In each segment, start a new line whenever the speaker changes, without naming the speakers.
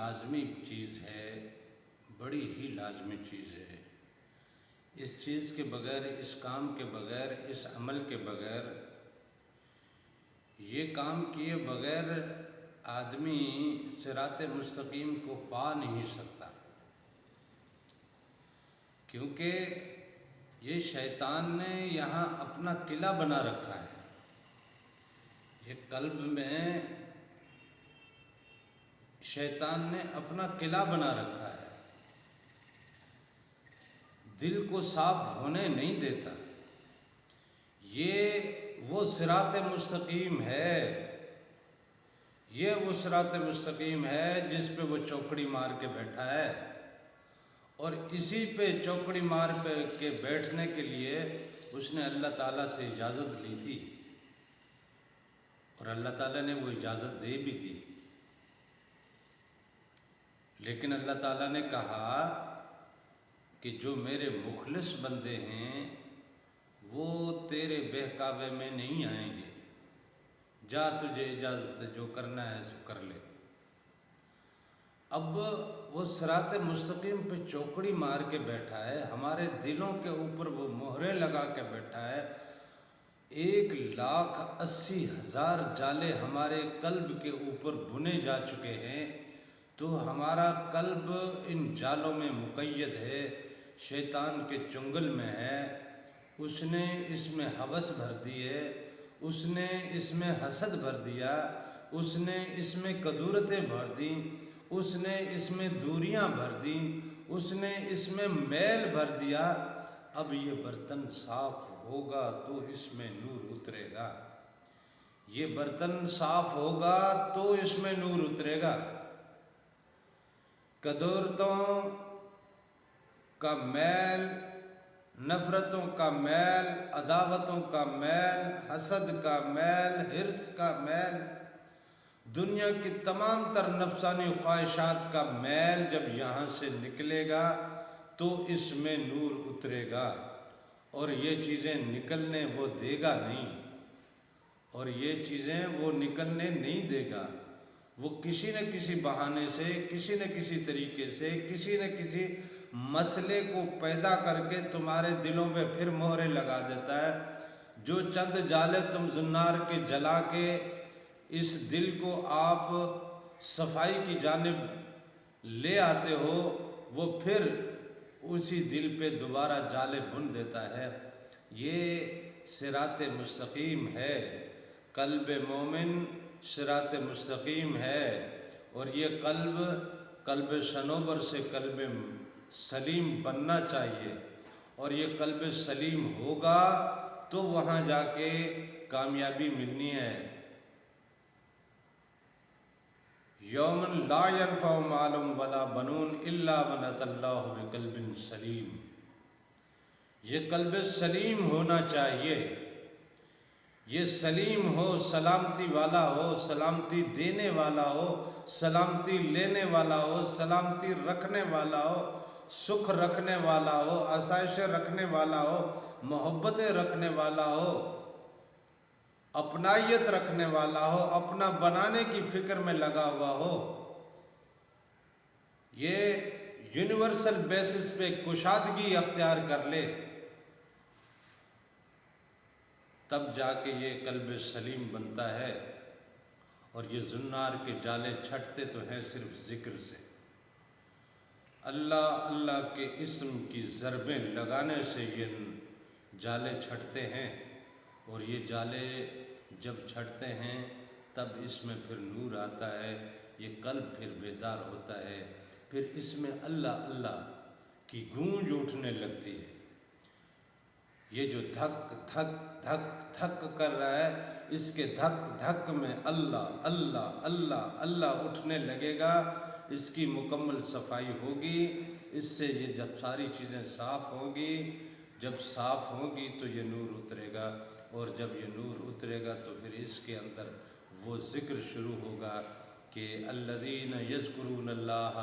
لازمی چیز ہے، بڑی ہی لازمی چیز ہے۔ اس چیز کے بغیر، اس کام کے بغیر، اس عمل کے بغیر، یہ کام کیے بغیر آدمی صراط مستقیم کو پا نہیں سکتا، کیونکہ یہ شیطان نے یہاں اپنا قلعہ بنا رکھا ہے۔ یہ قلب میں شیطان نے اپنا قلعہ بنا رکھا ہے، دل کو صاف ہونے نہیں دیتا۔ یہ وہ صراط مستقیم ہے، یہ وہ صراط مستقیم ہے جس پہ وہ چوکڑی مار کے بیٹھا ہے، اور اسی پہ چوکڑی مار کے بیٹھنے کے لیے اس نے اللہ تعالیٰ سے اجازت لی تھی، اور اللہ تعالیٰ نے وہ اجازت دے بھی دی۔ لیکن اللہ تعالیٰ نے کہا کہ جو میرے مخلص بندے ہیں وہ تیرے بہکاوے میں نہیں آئیں گے، جا تجھے اجازت ہے، جو کرنا ہے سو کر لے۔ اب وہ صراط مستقیم پہ چوکڑی مار کے بیٹھا ہے، ہمارے دلوں کے اوپر وہ مہریں لگا کے بیٹھا ہے۔ 1,80,000 جالے ہمارے قلب کے اوپر بنے جا چکے ہیں، تو ہمارا قلب ان جالوں میں مقید ہے، شیطان کے چنگل میں ہے۔ اس نے اس میں ہوس بھر دی ہے، اس نے اس میں حسد بھر دیا، اس نے اس میں کدورتیں بھر دی، اس نے اس میں دوریاں بھر دی، اس نے اس میں میل بھر دیا۔ اب یہ برتن صاف ہوگا تو اس میں نور اترے گا، یہ برتن صاف ہوگا تو اس میں نور اترے گا۔ کدورتوں کا میل، نفرتوں کا میل، عداوتوں کا میل، حسد کا میل، حرص کا میل، دنیا کی تمام تر نفسانی خواہشات کا میل جب یہاں سے نکلے گا تو اس میں نور اترے گا، اور یہ چیزیں نکلنے وہ دے گا نہیں، اور یہ چیزیں وہ نکلنے نہیں دے گا۔ وہ کسی نہ کسی بہانے سے، کسی نہ کسی طریقے سے، کسی نہ کسی مسئلے کو پیدا کر کے تمہارے دلوں پہ پھر مہرے لگا دیتا ہے۔ جو چند جالے تم زنار کے جلا کے اس دل کو آپ صفائی کی جانب لے آتے ہو، وہ پھر اسی دل پہ دوبارہ جالے بن دیتا ہے۔ یہ صراط مستقیم ہے، قلب مومن صراط مستقیم ہے، اور یہ قلب صنوبر سے قلب سلیم بننا چاہیے، اور یہ قلب سلیم ہوگا تو وہاں جا کے کامیابی ملنی ہے۔ یومن لا ينفع مال ولا بنون الا من اتى اللہ بقلب سلیم۔ یہ قلب سلیم ہونا چاہیے، یہ سلیم ہو، سلامتی والا ہو، سلامتی دینے والا ہو، سلامتی لینے والا ہو، سلامتی رکھنے والا ہو، سکھ رکھنے والا ہو، آسائشیں رکھنے والا ہو، محبتیں رکھنے والا ہو، اپنائیت رکھنے والا ہو، اپنا بنانے کی فکر میں لگا ہوا ہو۔ یہ یونیورسل بیسس پہ کشادگی اختیار کر لے، تب جا کے یہ قلب سلیم بنتا ہے۔ اور یہ زنار کے جالے چھٹتے تو ہیں صرف ذکر سے، اللہ اللہ کے اسم کی ضربیں لگانے سے یہ جالے چھٹتے ہیں، اور یہ جالے جب چھٹتے ہیں تب اس میں پھر نور آتا ہے، یہ قلب پھر بیدار ہوتا ہے، پھر اس میں اللہ اللہ کی گونج اٹھنے لگتی ہے۔ یہ جو دھک دھک دھک دھک کر رہا ہے، اس کے دھک دھک میں اللہ اللہ اللہ اللہ اٹھنے لگے گا، اس کی مکمل صفائی ہوگی۔ اس سے یہ جب ساری چیزیں صاف ہوں گی، جب صاف ہوں گی تو یہ نور اترے گا، اور جب یہ نور اترے گا تو پھر اس کے اندر وہ ذکر شروع ہوگا کہ الذین یذکرون اللہ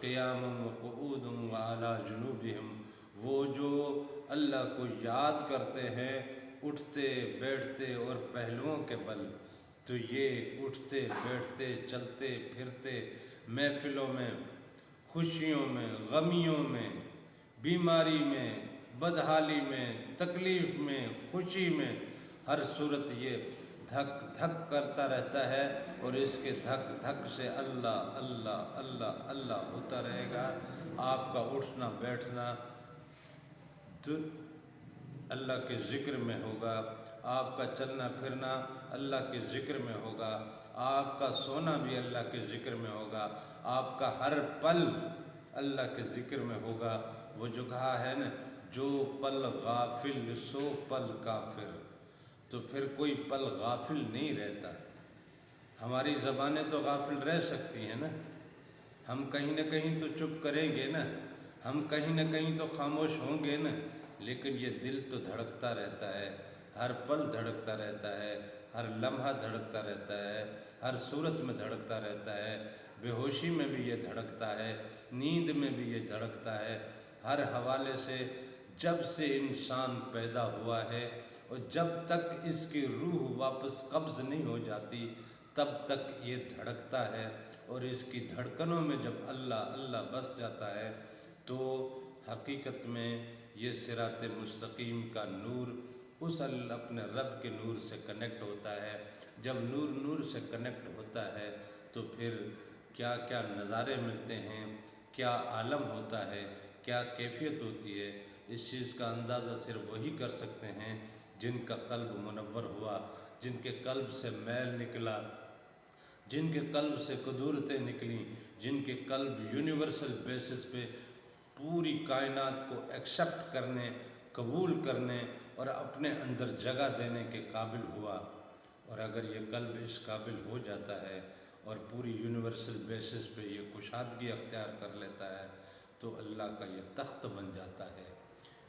قیاما وقعودا وعلی جنوبہم، وہ جو اللہ کو یاد کرتے ہیں اٹھتے بیٹھتے اور پہلوؤں کے بل۔ تو یہ اٹھتے بیٹھتے چلتے پھرتے محفلوں میں، خوشیوں میں، غمیوں میں، بیماری میں، بدحالی میں، تکلیف میں، خوشی میں، ہر صورت یہ دھک دھک کرتا رہتا ہے، اور اس کے دھک دھک سے اللہ اللہ اللہ اللہ ہوتا رہے گا۔ آپ کا اٹھنا بیٹھنا اللہ کے ذکر میں ہوگا، آپ کا چلنا پھرنا اللہ کے ذکر میں ہوگا، آپ کا سونا بھی اللہ کے ذکر میں ہوگا، آپ کا ہر پل اللہ کے ذکر میں ہوگا۔ وہ جو کہا ہے نا، جو پل غافل سو پل کافر، تو پھر کوئی پل غافل نہیں رہتا۔ ہماری زبانیں تو غافل رہ سکتی ہیں نا، ہم کہیں نہ کہیں تو چپ کریں گے نا، ہم کہیں نہ کہیں تو خاموش ہوں گے نا، لیکن یہ دل تو دھڑکتا رہتا ہے، ہر پل دھڑکتا رہتا ہے، ہر لمحہ دھڑکتا رہتا ہے، ہر صورت میں دھڑکتا رہتا ہے، بے ہوشی میں بھی یہ دھڑکتا ہے، نیند میں بھی یہ دھڑکتا ہے، ہر حوالے سے جب سے انسان پیدا ہوا ہے اور جب تک اس کی روح واپس قبض نہیں ہو جاتی تب تک یہ دھڑکتا ہے، اور اس کی دھڑکنوں میں جب اللہ اللہ بس جاتا ہے تو حقیقت میں یہ صراط مستقیم کا نور اس اپنے رب کے نور سے کنیکٹ ہوتا ہے۔ جب نور نور سے کنیکٹ ہوتا ہے تو پھر کیا کیا نظارے ملتے ہیں، کیا عالم ہوتا ہے، کیا کیفیت ہوتی ہے، اس چیز کا اندازہ صرف وہی کر سکتے ہیں جن کا قلب منور ہوا، جن کے قلب سے میل نکلا، جن کے قلب سے قدورتیں نکلیں، جن کے قلب یونیورسل بیسس پہ پوری کائنات کو ایکسیپٹ کرنے، قبول کرنے اور اپنے اندر جگہ دینے کے قابل ہوا۔ اور اگر یہ قلب اس قابل ہو جاتا ہے اور پوری یونیورسل بیسس پہ یہ کشادگی اختیار کر لیتا ہے تو اللہ کا یہ تخت بن جاتا ہے،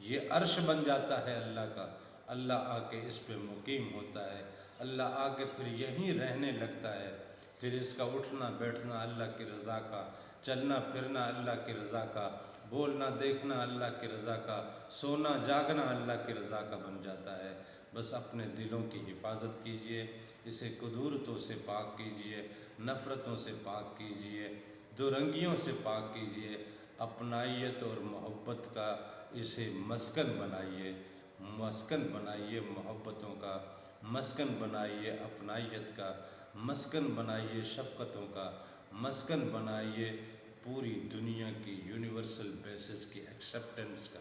یہ عرش بن جاتا ہے اللہ کا۔ اللہ آ کے اس پہ مقیم ہوتا ہے، اللہ آ کے پھر یہیں رہنے لگتا ہے، پھر اس کا اٹھنا بیٹھنا اللہ کی رضا کا، چلنا پھرنا اللہ کی رضا کا، بولنا دیکھنا اللہ کی رضا کا، سونا جاگنا اللہ کی رضا کا بن جاتا ہے۔ بس اپنے دلوں کی حفاظت کیجئے، اسے قدورتوں سے پاک کیجئے، نفرتوں سے پاک کیجئے، دو رنگیوں سے پاک کیجئے، اپنائیت اور محبت کا اسے مسکن بنائیے، مسکن بنائیے محبتوں کا، مسکن بنائیے اپنائیت کا، مسکن بنائیے شفقتوں کا، مسکن بنائیے پوری دنیا کی یونیورسل بیسس کی ایکسیپٹنس کا۔